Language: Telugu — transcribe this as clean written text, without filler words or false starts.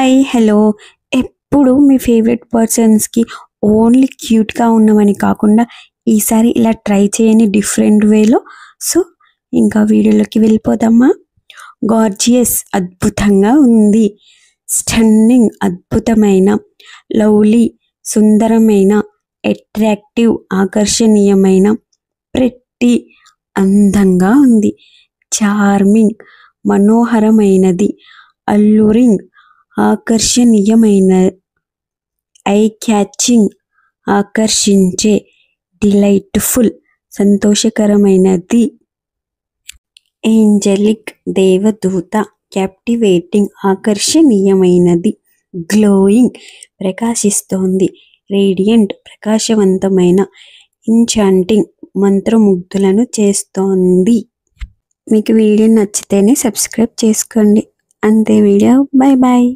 హాయ్ హలో ఎప్పుడు మీ ఫేవరెట్ పర్సన్స్కి ఓన్లీ క్యూట్గా ఉన్నవని కాకుండా ఈసారి ఇలా ట్రై చేయని డిఫరెంట్ వేలో. సో ఇంకా వీడియోలోకి వెళ్ళిపోదామా. గార్జియస్ అద్భుతంగా ఉంది, స్టన్నింగ్ అద్భుతమైన, లవ్లీ సుందరమైన, అట్రాక్టివ్ ఆకర్షణీయమైన, ప్రెట్టి అందంగా ఉంది, చార్మింగ్ మనోహరమైనది, అల్లురింగ్ ఆకర్షణీయమైన, ఐ క్యాచింగ్ ఆకర్షించే, డిలైట్ఫుల్ సంతోషకరమైనది, ఏంజలిక్ దేవదూత క్యాప్టివేటింగ్ ఆకర్షణీయమైనది, గ్లోయింగ్ ప్రకాశిస్తోంది, రేడియంట్ ప్రకాశవంతమైన, ఎన్చాంటింగ్ మంత్రముగ్ధులను చేస్తోంది. మీకు వీడియో నచ్చితేనే సబ్స్క్రైబ్ చేసుకోండి. అంతే వీడియో. Bye bye.